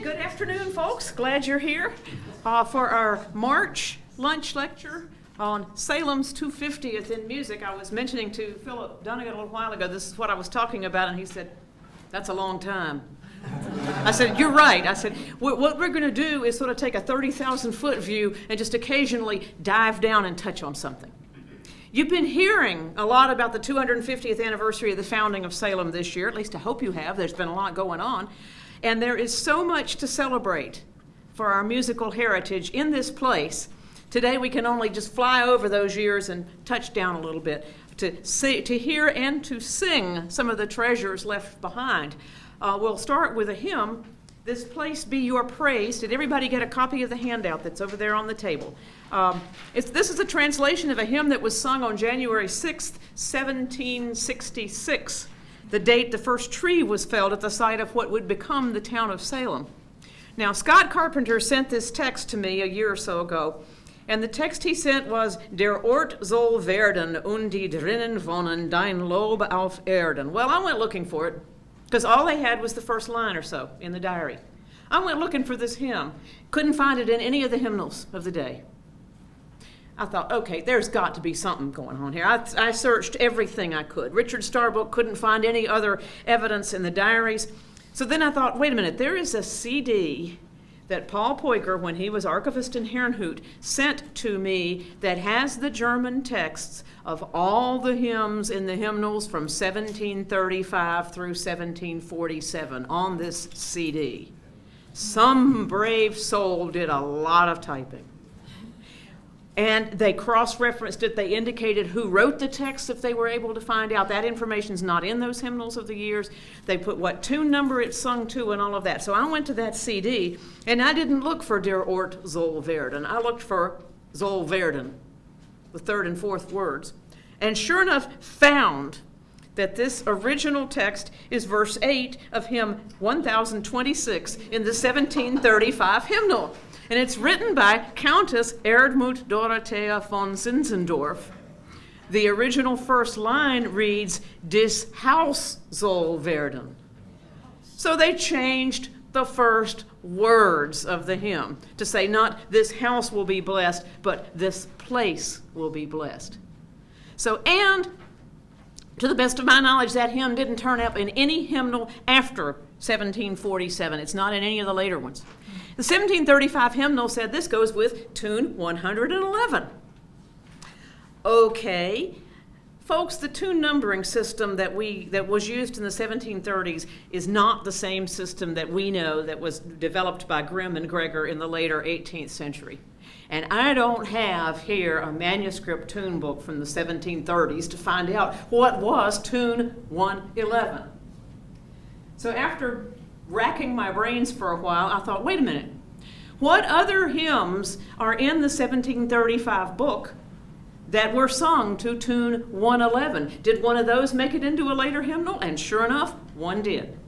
Good afternoon, folks. Glad you're here for our March lunch lecture on Salem's 250th in music. I was mentioning to Philip Dunnigan a little while ago, this is what I was talking about, and he said, that's a long time. I said, you're right. I said, what we're going to do is sort of take a 30,000-foot view and just occasionally dive down and touch on something. You've been hearing a lot about the 250th anniversary of the founding of Salem this year. At least I hope you have. There's been a lot going on. And there is so much to celebrate for our musical heritage in this place. Today we can only just fly over those years and touch down a little bit to hear and to sing some of the treasures left behind. We'll start with a hymn, This Place Be Your Praise. Did everybody get a copy of the handout that's over there on the table? This is a translation of a hymn that was sung on January 6th, 1766. The date the first tree was felled at the site of what would become the town of Salem. Now, Scott Carpenter sent this text to me a year or so ago, and the text he sent was, Der Ort soll werden und die drinnen wohnen dein Lob auf Erden. Well, I went looking for it, because all they had was the first line or so in the diary. I went looking for this hymn. Couldn't find it in any of the hymnals of the day. I thought, okay, there's got to be something going on here. I searched everything I could. Richard Starbuck couldn't find any other evidence in the diaries. So then I thought, wait a minute, there is a CD that Paul Poiker, when he was archivist in Herrnhut, sent to me that has the German texts of all the hymns in the hymnals from 1735 through 1747 on this CD. Some brave soul did a lot of typing. And they cross-referenced it. They indicated who wrote the text if they were able to find out. That information's not in those hymnals of the years. They put what tune number it's sung to and all of that. So I went to that CD, and I didn't look for Der Ort soll werden. I looked for soll werden, the third and fourth words. And sure enough, found that this original text is verse 8 of hymn 1026 in the 1735 hymnal. And it's written by Countess Erdmut Dorothea von Zinzendorf. The original first line reads, Dis Haus soll werden. So they changed the first words of the hymn to say not this house will be blessed, but this place will be blessed. So, and to the best of my knowledge, that hymn didn't turn up in any hymnal after 1747. It's not in any of the later ones. The 1735 hymnal said this goes with tune 111. Okay, folks, the tune numbering system that was used in the 1730s is not the same system that we know that was developed by Grimm and Gregor in the later 18th century. And I don't have here a manuscript tune book from the 1730s to find out what was tune 111. So after racking my brains for a while, I thought, wait a minute. What other hymns are in the 1735 book that were sung to tune 111? Did one of those make it into a later hymnal? And sure enough, one did.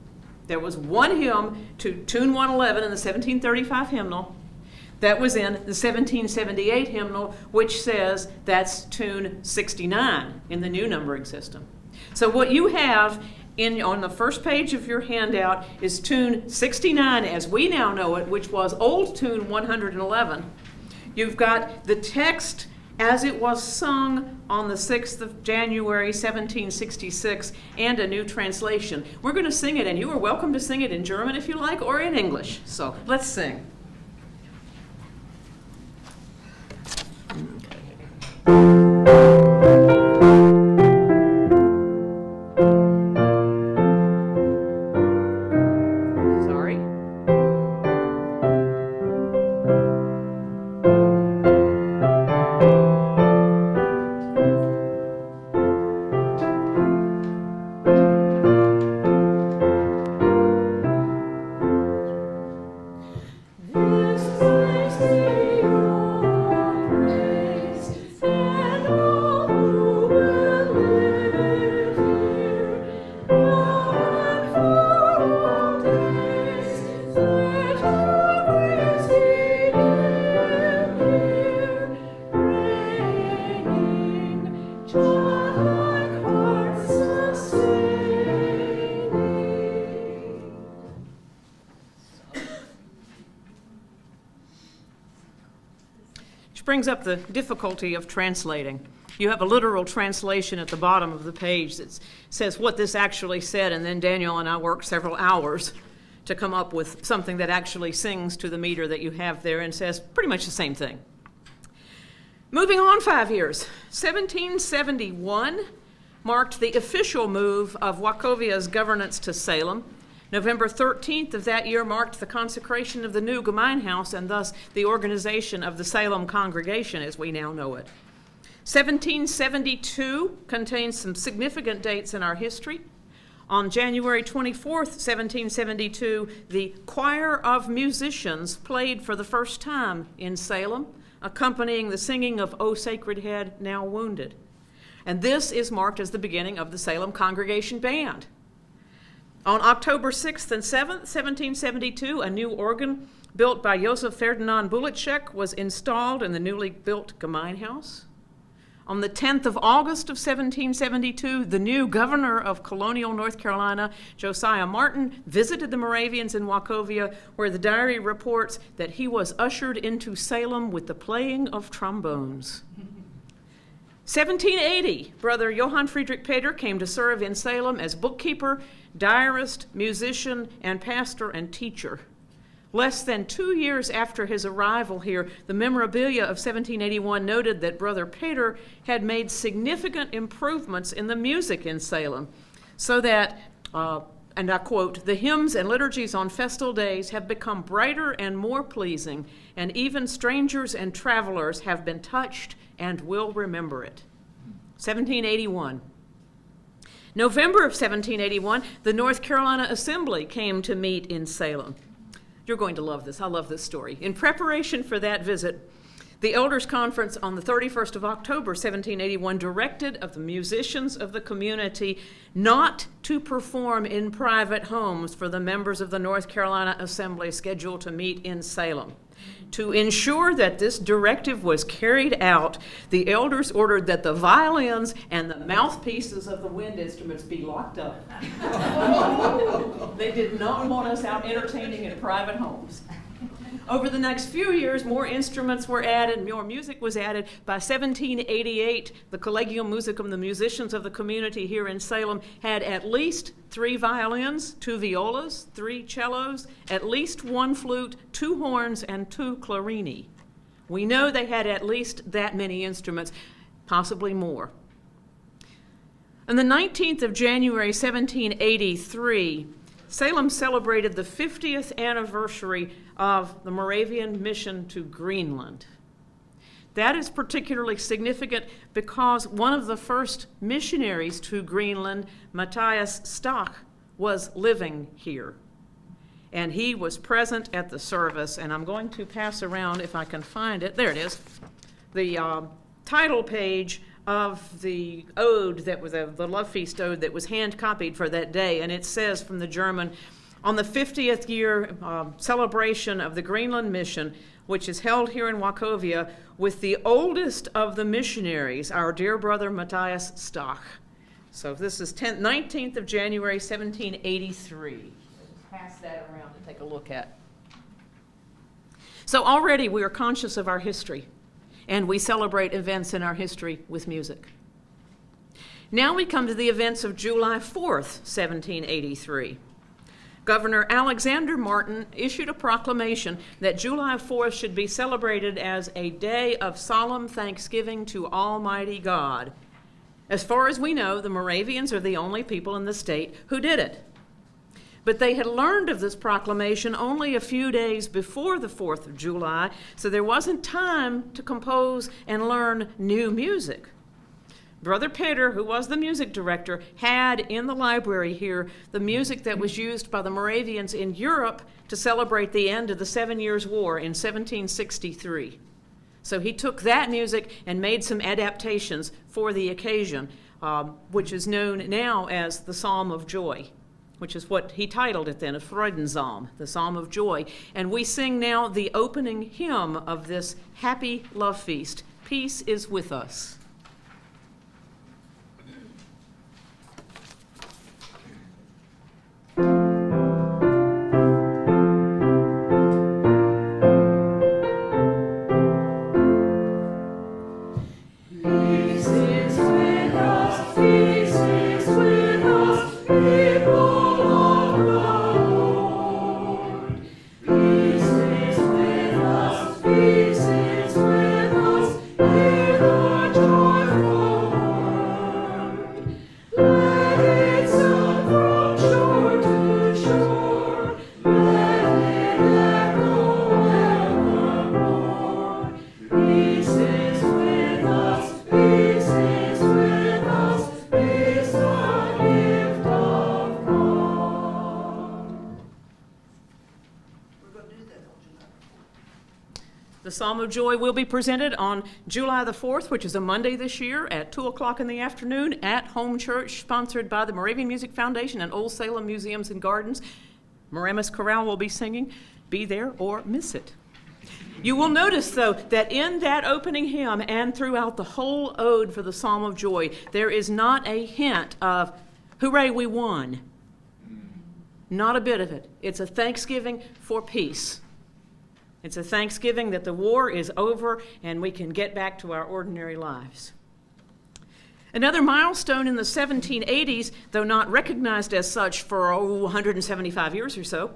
There was one hymn to tune 111 in the 1735 hymnal that was in the 1778 hymnal, which says that's tune 69 in the new numbering system. So what you have on the first page of your handout is tune 69 as we now know it, which was old tune 111. You've got the text as it was sung on the 6th of January 1766 and a new translation. We're going to sing it, and you are welcome to sing it in German if you like or in English. So let's sing. This place be your praise, and all brings up the difficulty of translating. You have a literal translation at the bottom of the page that says what this actually said, and then Daniel and I worked several hours to come up with something that actually sings to the meter that you have there and says pretty much the same thing. Moving on 5 years, 1771 marked the official move of Wachovia's governance to Salem. November 13th of that year marked the consecration of the new Gemeinhaus and thus the organization of the Salem congregation as we now know it. 1772 contains some significant dates in our history. On January 24th, 1772, the choir of musicians played for the first time in Salem, accompanying the singing of O Sacred Head, Now Wounded. And this is marked as the beginning of the Salem Congregation Band. On October 6th and 7th, 1772, a new organ built by Josef Ferdinand Bulacek was installed in the newly built Gemeinhaus. On the 10th of August of 1772, the new governor of colonial North Carolina, Josiah Martin, visited the Moravians in Wachovia, where the diary reports that he was ushered into Salem with the playing of trombones. 1780, Brother Johann Friedrich Peter came to serve in Salem as bookkeeper, diarist, musician, and pastor and teacher. Less than 2 years after his arrival here, the memorabilia of 1781 noted that Brother Peter had made significant improvements in the music in Salem, so that, and I quote, "the hymns and liturgies on festal days have become brighter and more pleasing, and even strangers and travelers have been touched and will remember it." 1781. November of 1781, the North Carolina Assembly came to meet in Salem. You're going to love this. I love this story. In preparation for that visit, the Elders' Conference on the 31st of October, 1781, directed of the musicians of the community not to perform in private homes for the members of the North Carolina Assembly scheduled to meet in Salem. To ensure that this directive was carried out, the elders ordered that the violins and the mouthpieces of the wind instruments be locked up. They did not want us out entertaining in private homes. Over the next few years, more instruments were added, more music was added. By 1788, the Collegium Musicum, the musicians of the community here in Salem, had at least 3 violins, 2 violas, 3 cellos, at least 1 flute, 2 horns, and 2 clarini. We know they had at least that many instruments, possibly more. On the 19th of January, 1783, Salem celebrated the 50th anniversary of the Moravian mission to Greenland. That is particularly significant because one of the first missionaries to Greenland, Matthias Stock, was living here. And he was present at the service, and I'm going to pass around, if I can find it, there it is, the title page of the ode that was the Love Feast ode that was hand copied for that day, and it says from the German, "On the 50th year celebration of the Greenland mission, which is held here in Wachovia with the oldest of the missionaries, our dear brother Matthias Stock." So this is 19th of January, 1783. Just pass that around to take a look at. So already we are conscious of our history, and we celebrate events in our history with music. Now we come to the events of July 4th, 1783. Governor Alexander Martin issued a proclamation that July 4th should be celebrated as a day of solemn thanksgiving to Almighty God. As far as we know, the Moravians are the only people in the state who did it. But they had learned of this proclamation only a few days before the 4th of July, so there wasn't time to compose and learn new music. Brother Peter, who was the music director, had in the library here the music that was used by the Moravians in Europe to celebrate the end of the 7 Years' War in 1763. So he took that music and made some adaptations for the occasion, which is known now as the Psalm of Joy, which is what he titled it then, a Freudenpsalm, the Psalm of Joy. And we sing now the opening hymn of this happy love feast, "Peace is with us." The Psalm of Joy will be presented on July the 4th, which is a Monday this year, at 2 o'clock in the afternoon at Home Church, sponsored by the Moravian Music Foundation and Old Salem Museums and Gardens. Moramis Chorale will be singing. Be there or miss it. You will notice, though, that in that opening hymn and throughout the whole ode for the Psalm of Joy, there is not a hint of, hooray, we won. Not a bit of it. It's a thanksgiving for peace. It's a thanksgiving that the war is over and we can get back to our ordinary lives. Another milestone in the 1780s, though not recognized as such for 175 years or so,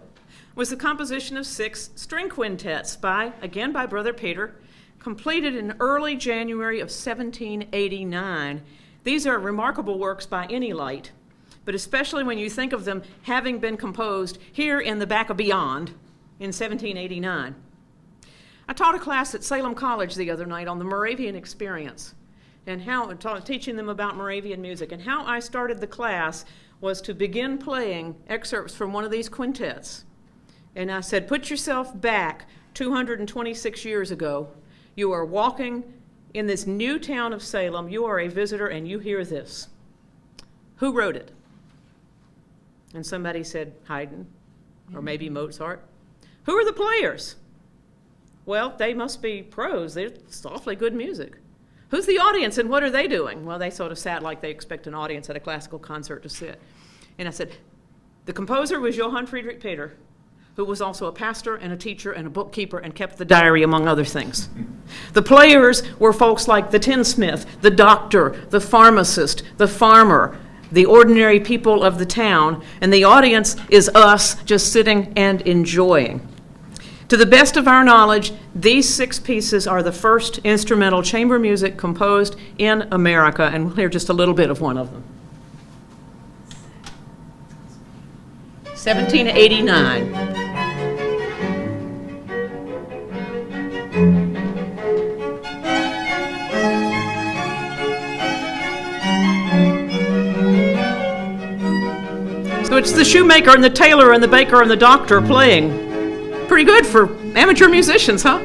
was the composition of 6 string quintets again by Brother Peter, completed in early January of 1789. These are remarkable works by any light, but especially when you think of them having been composed here in the back of beyond in 1789. I taught a class at Salem College the other night on the Moravian experience and teaching them about Moravian music. And how I started the class was to begin playing excerpts from one of these quintets. And I said, put yourself back 226 years ago. You are walking in this new town of Salem. You are a visitor and you hear this. Who wrote it? And somebody said Haydn, or maybe Mozart. Who are the players? Well, they must be pros. It's awfully good music. Who's the audience and what are they doing? Well, they sort of sat like they expect an audience at a classical concert to sit. And I said, the composer was Johann Friedrich Peter, who was also a pastor and a teacher and a bookkeeper and kept the diary, among other things. The players were folks like the tinsmith, the doctor, the pharmacist, the farmer, the ordinary people of the town, and the audience is us just sitting and enjoying. To the best of our knowledge, these 6 pieces are the first instrumental chamber music composed in America, and we'll hear just a little bit of one of them. 1789. So it's the shoemaker and the tailor and the baker and the doctor playing. Pretty good for amateur musicians, huh?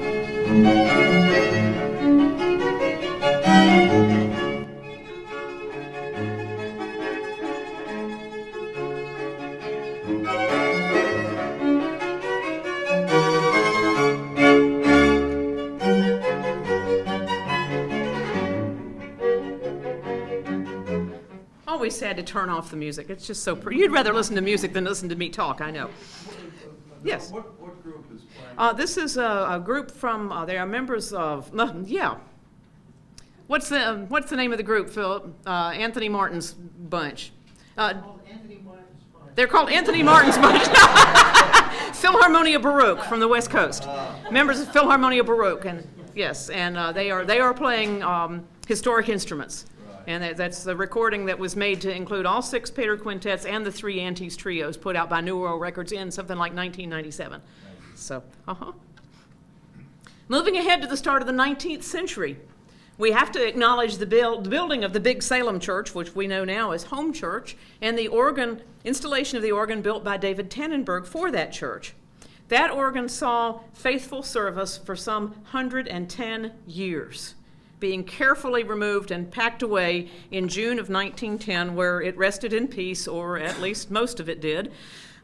Always sad to turn off the music. It's just so pretty. You'd rather listen to music than listen to me talk, I know. Yes. What group is playing? This is a group from, they are members of, yeah. What's the name of the group, Philip? Anthony Martin's bunch. Anthony Martin's bunch. They're called Anthony Martin's bunch. Philharmonia Baroque from the West Coast. Members of Philharmonia Baroque, and yes, and they are playing historic instruments. And that's the recording that was made to include all 6 Peter quintets and the 3 Antes trios put out by New World Records in something like 1997. So, Moving ahead to the start of the 19th century, we have to acknowledge the building of the big Salem church, which we know now as Home Church, and the installation of the organ built by David Tannenberg for that church. That organ saw faithful service for some 110 years, being carefully removed and packed away in June of 1910, where it rested in peace, or at least most of it did,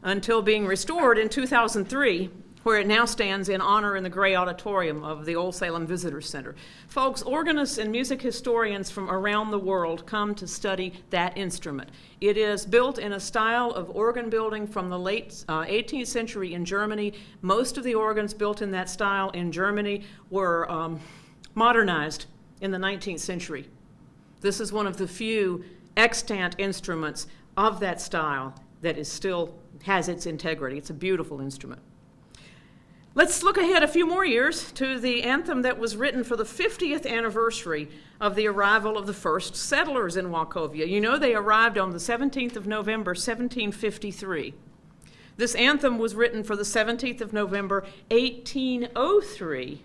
until being restored in 2003, where it now stands in honor in the Gray Auditorium of the Old Salem Visitor Center. Folks, organists and music historians from around the world come to study that instrument. It is built in a style of organ building from the late 18th century in Germany. Most of the organs built in that style in Germany were modernized in the 19th century. This is one of the few extant instruments of that style that is still has its integrity. It's a beautiful instrument. Let's look ahead a few more years to the anthem that was written for the 50th anniversary of the arrival of the first settlers in Wachovia. You know, they arrived on the 17th of November, 1753. This anthem was written for the 17th of November, 1803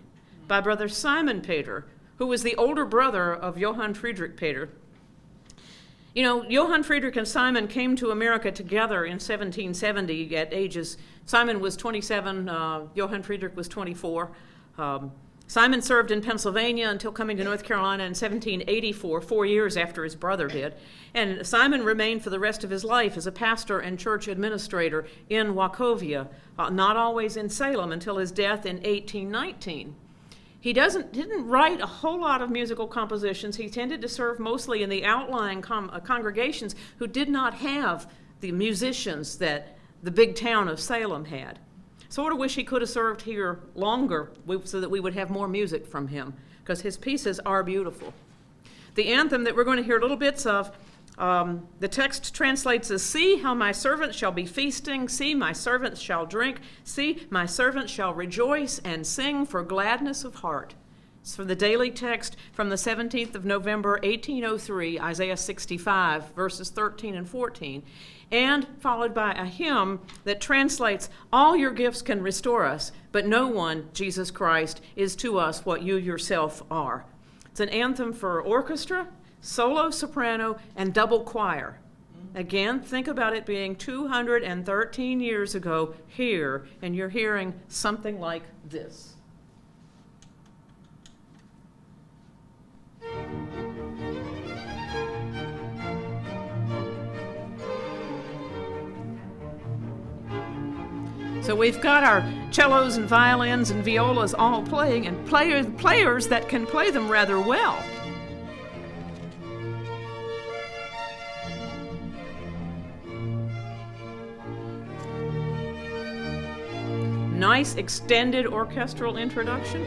by Brother Simon Peter, who was the older brother of Johann Friedrich Peter. You know, Johann Friedrich and Simon came to America together in 1770 at ages, Simon was 27, Johann Friedrich was 24. Simon served in Pennsylvania until coming to North Carolina in 1784, 4 years after his brother did. And Simon remained for the rest of his life as a pastor and church administrator in Wachovia, not always in Salem until his death in 1819. He didn't write a whole lot of musical compositions. He tended to serve mostly in the outlying congregations who did not have the musicians that the big town of Salem had. Sort of wish he could have served here longer so that we would have more music from him, because his pieces are beautiful. The anthem that we're going to hear little bits of, the text translates as, "See how my servant shall be feasting, see my servant shall drink, see my servant shall rejoice and sing for gladness of heart." It's from the daily text from the 17th of November, 1803, Isaiah 65, verses 13 and 14, and followed by a hymn that translates, "All your gifts can restore us, but no one, Jesus Christ, is to us what you yourself are." It's an anthem for orchestra, solo soprano, and double choir. Again, think about it being 213 years ago here, and you're hearing something like this. So we've got our cellos and violins and violas all playing, and players that can play them rather well. Nice extended orchestral introduction.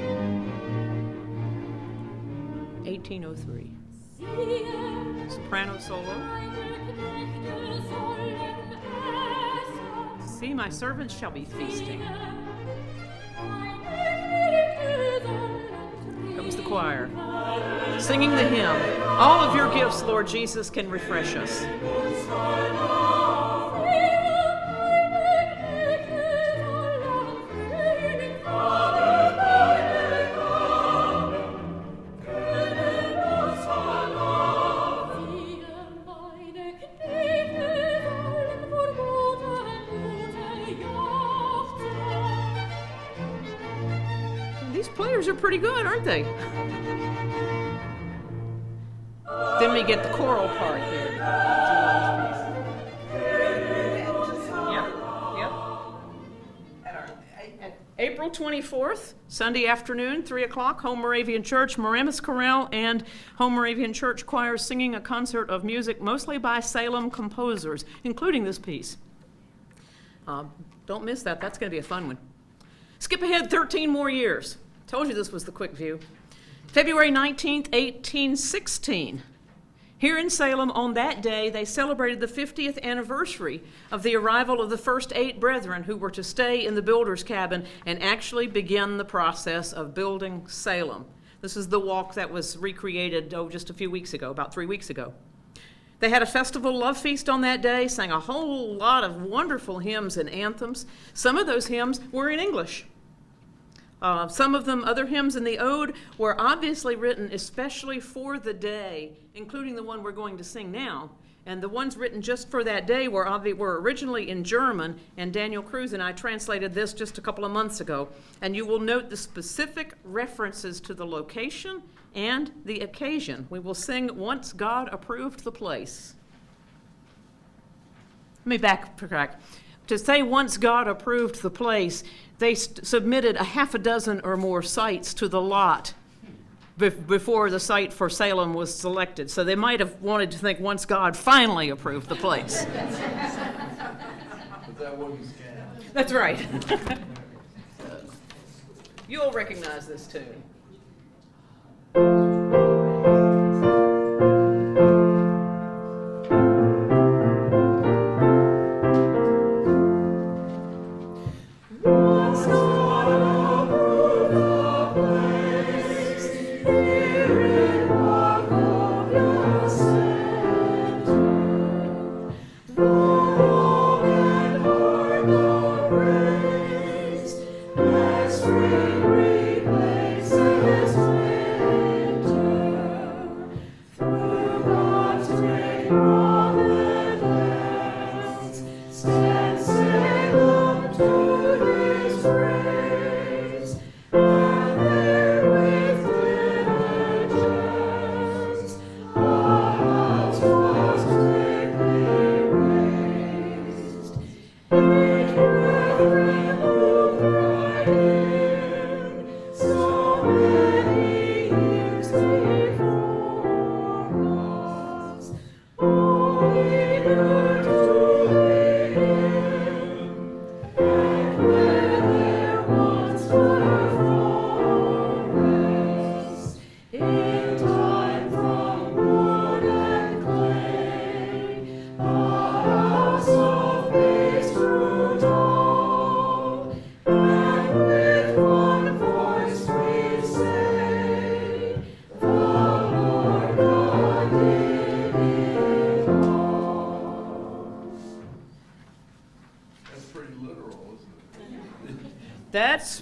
1803. Soprano solo. "See, my servants shall be feasting." Comes the choir, singing the hymn, "All of your gifts, Lord Jesus, can refresh us." These players are pretty good, aren't they? Then we get the choral part here. Yep. April 24th, Sunday afternoon, 3 o'clock, Home Moravian Church, Moramis Chorale, and Home Moravian Church Choir singing a concert of music mostly by Salem composers, including this piece. Don't miss that. That's going to be a fun one. Skip ahead 13 more years. Told you this was the quick view. February 19th, 1816. Here in Salem, on that day, they celebrated the 50th anniversary of the arrival of the first 8 brethren who were to stay in the builder's cabin and actually begin the process of building Salem. This is the walk that was recreated, just a few weeks ago, about 3 weeks ago. They had a festival love feast on that day, sang a whole lot of wonderful hymns and anthems. Some of those hymns were in English. Some of them, other hymns in the ode, were obviously written especially for the day, including the one we're going to sing now. And the ones written just for that day were originally in German, and Daniel Cruz and I translated this just a couple of months ago. And you will note the specific references to the location and the occasion. We will sing "Once God Approved the Place." Let me backtrack. To say "once God approved the place," they submitted a half a dozen or more sites to the lot before the site for Salem was selected. So they might have wanted to think "once God finally approved the place." But that wasn't scanned. That's right. You'll recognize this tune. Replace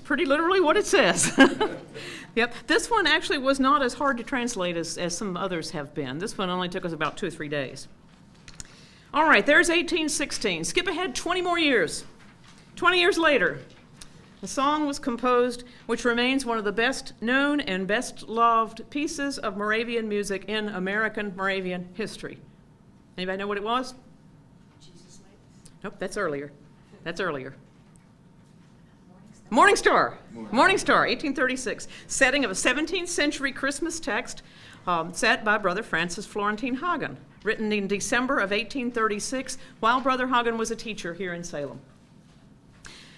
pretty literally what it says. Yep. This one actually was not as hard to translate as some others have been. This one only took us about 2 or 3 days. All right, there's 1816. Skip ahead 20 more years. 20 years later, the song was composed, which remains one of the best known and best loved pieces of Moravian music in American Moravian history. Anybody know what it was? Jesus Light. Nope, that's earlier. That's earlier. Morning Star. Morning Star, 1836. Setting of a 17th century Christmas text set by Brother Francis Florentine Hagen, written in December of 1836 while Brother Hagen was a teacher here in Salem.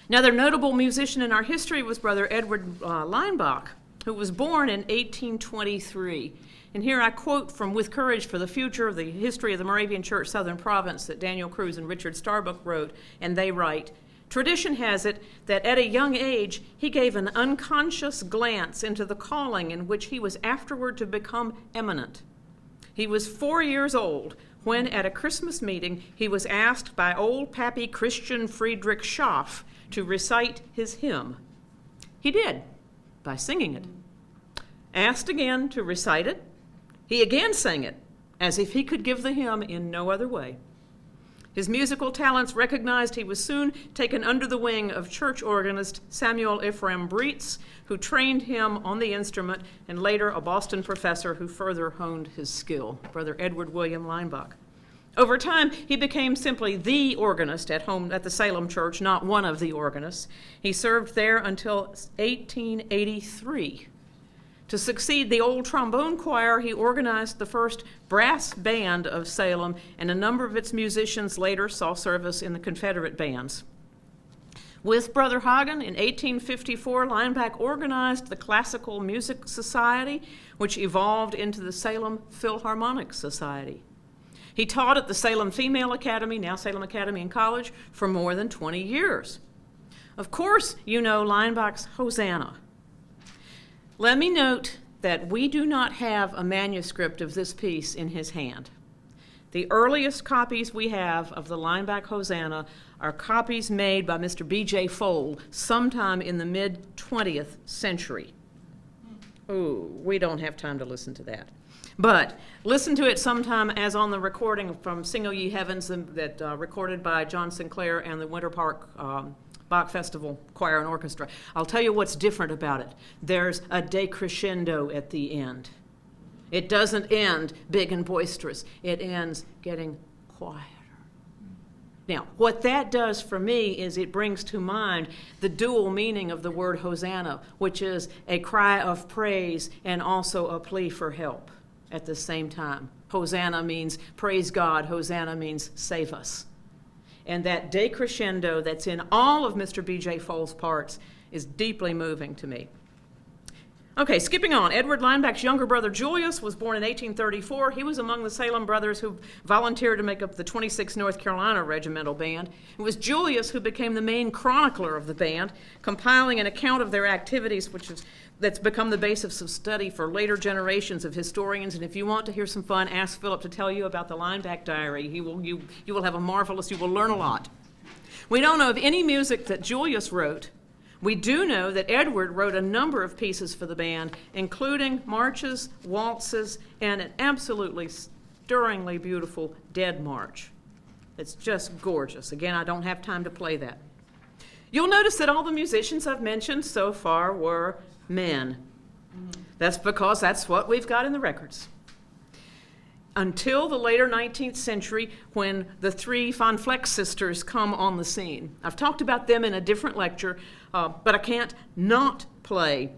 Another notable musician in our history was Brother Edward Leimbach, who was born in 1823. And here I quote from With Courage for the Future of the History of the Moravian Church Southern Province that Daniel Cruz and Richard Starbuck wrote, and they write, "Tradition has it that at a young age he gave an unconscious glance into the calling in which he was afterward to become eminent. He was 4 years old when at a Christmas meeting he was asked by old Pappy Christian Friedrich Schaff to recite his hymn. He did, by singing it. Asked again to recite it, he again sang it, as if he could give the hymn in no other way. His musical talents recognized, he was soon taken under the wing of church organist Samuel Ephraim Breitz, who trained him on the instrument, and later a Boston professor who further honed his skill, Brother Edward William Leimbach. Over time, he became simply the organist at home at the Salem Church, not one of the organists. He served there until 1883. To succeed the old trombone choir, he organized the first brass band of Salem, and a number of its musicians later saw service in the Confederate bands. With Brother Hagen, in 1854, Leimbach organized the Classical Music Society, which evolved into the Salem Philharmonic Society. He taught at the Salem Female Academy, now Salem Academy and College, for more than 20 years. Of course, you know Leimbach's Hosanna. Let me note that we do not have a manuscript of this piece in his hand. The earliest copies we have of the Leimbach Hosanna are copies made by Mr. B.J. Fold sometime in the mid-20th century. Ooh, we don't have time to listen to that. But listen to it sometime as on the recording from Sing O Ye Heavens that recorded by John Sinclair and the Winter Park Bach Festival Choir and Orchestra. I'll tell you what's different about it. There's a decrescendo at the end. It doesn't end big and boisterous. It ends getting quieter. Now, what that does for me is it brings to mind the dual meaning of the word Hosanna, which is a cry of praise and also a plea for help at the same time. Hosanna means praise God. Hosanna means save us. And that decrescendo that's in all of Mr. B.J. Fold's parts is deeply moving to me. Okay, skipping on. Edward Leimbach's younger brother Julius was born in 1834. He was among the Salem brothers who volunteered to make up the 26th North Carolina Regimental Band. It was Julius who became the main chronicler of the band, compiling an account of their activities, that's become the basis of study for later generations of historians. And if you want to hear some fun, ask Philip to tell you about the Leimbach Diary. You will have you will learn a lot. We don't know of any music that Julius wrote. We do know that Edward wrote a number of pieces for the band, including marches, waltzes, and an absolutely stirringly beautiful Dead March. It's just gorgeous. Again, I don't have time to play that. You'll notice that all the musicians I've mentioned so far were men. That's because that's what we've got in the records. Until the later 19th century, when the three Von Fleck sisters come on the scene. I've talked about them in a different lecture, but I can't not play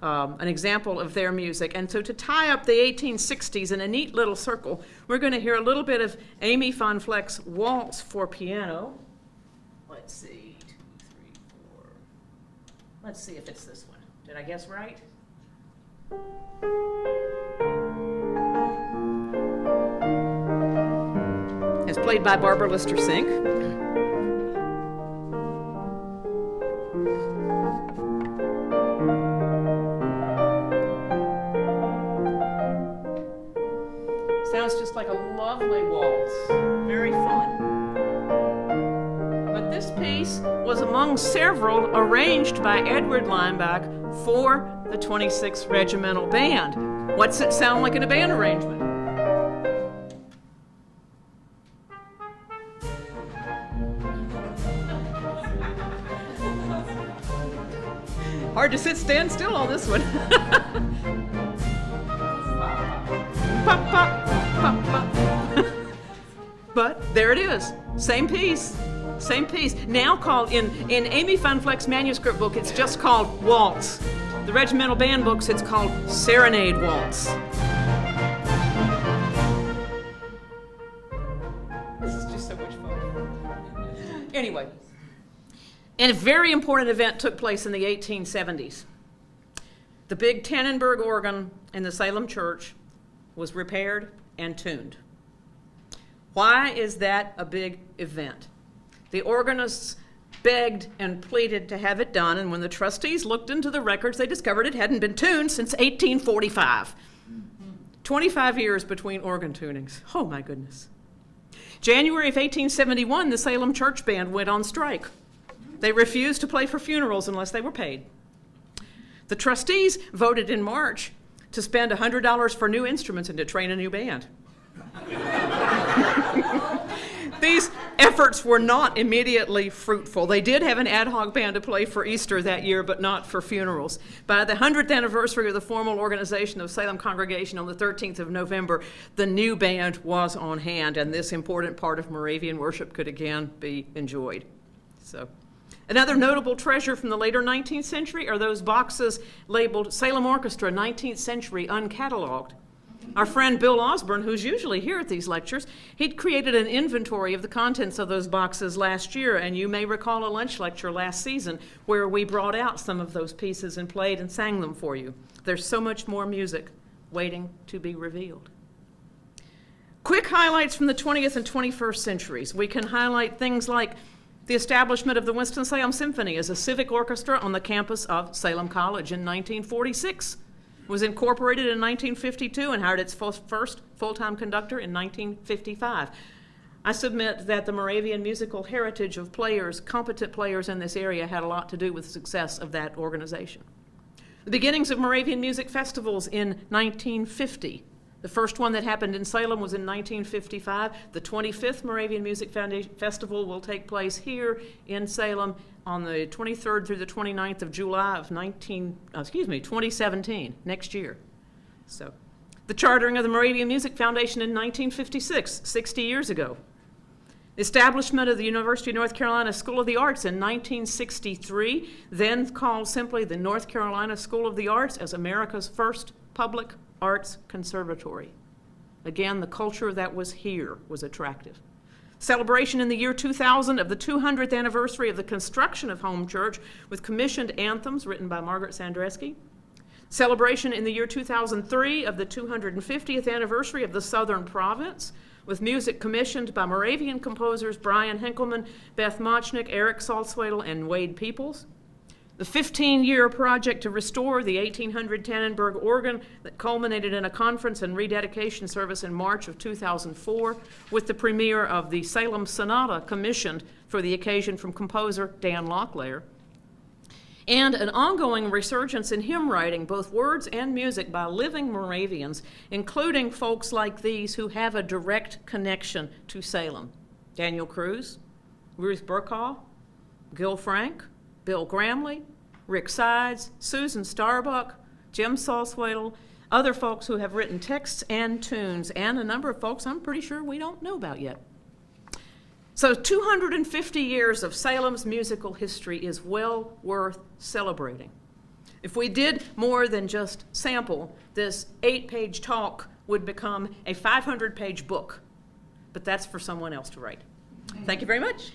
an example of their music. And so to tie up the 1860s in a neat little circle, we're going to hear a little bit of Amy Von Fleck's Waltz for Piano. Let's see, 2, 3, 4. Let's see if it's this one. Did I guess right? It's played by Barbara Lister Sink. Sounds just like a lovely waltz. Very fun. But this piece piece was among several arranged by Edward Leimbach for the 26th Regimental Band. What's it sound like in a band arrangement? Hard to stand still on this one. Pop, pop, pop, pop. But there it is. Same piece. Same piece. Now called, in Amy Funfleck's manuscript book, it's just called Waltz. The Regimental Band books, it's called Serenade Waltz. This is just so much fun. Anyway. And a very important event took place in the 1870s. The big Tannenberg organ in the Salem church was repaired and tuned. Why is that a big event? The organists begged and pleaded to have it done, and when the trustees looked into the records, they discovered it hadn't been tuned since 1845. 25 years between organ tunings. Oh my goodness. January of 1871, the Salem Church Band went on strike. They refused to play for funerals unless they were paid. The trustees voted in March to spend $100 for new instruments and to train a new band. These efforts were not immediately fruitful. They did have an ad hoc band to play for Easter that year, but not for funerals. By the 100th anniversary of the formal organization of Salem Congregation on the 13th of November, the new band was on hand, and this important part of Moravian worship could again be enjoyed. So, another notable treasure from the later 19th century are those boxes labeled Salem Orchestra 19th Century Uncatalogued. Our friend Bill Osborne, who's usually here at these lectures, he'd created an inventory of the contents of those boxes last year, and you may recall a lunch lecture last season where we brought out some of those pieces and played and sang them for you. There's so much more music waiting to be revealed. Quick highlights from the 20th and 21st centuries. We can highlight things like the establishment of the Winston-Salem Symphony as a civic orchestra on the campus of Salem College in 1946. Was incorporated in 1952 and hired its first full-time conductor in 1955. I submit that the Moravian musical heritage of players, competent players in this area, had a lot to do with the success of that organization. The beginnings of Moravian music festivals in 1950. The first one that happened in Salem was in 1955. The 25th Moravian Music Foundation Festival will take place here in Salem on the 23rd through the 29th of July of 2017, next year. So, the chartering of the Moravian Music Foundation in 1956, 60 years ago. Establishment of the University of North Carolina School of the Arts in 1963, then called simply the North Carolina School of the Arts as America's first public arts conservatory. Again, the culture that was here was attractive. Celebration in the year 2000 of the 200th anniversary of the construction of Home Church with commissioned anthems written by Margaret Sandreski. Celebration in the year 2003 of the 250th anniversary of the Southern Province with music commissioned by Moravian composers Brian Henkelman, Beth Mochnick, Eric Salzwedel, and Wade Peoples. The 15-year project to restore the 1800 Tannenberg organ that culminated in a conference and rededication service in March of 2004 with the premiere of the Salem Sonata commissioned for the occasion from composer Dan Locklear. And an ongoing resurgence in hymn writing, both words and music, by living Moravians, including folks like these who have a direct connection to Salem. Daniel Cruz, Ruth Burkaw, Gil Frank, Bill Gramley, Rick Sides, Susan Starbuck, Jim Salzwedel, other folks who have written texts and tunes, and a number of folks I'm pretty sure we don't know about yet. So 250 years of Salem's musical history is well worth celebrating. If we did more than just sample, this 8-page talk would become a 500-page book, but that's for someone else to write. Thank you very much.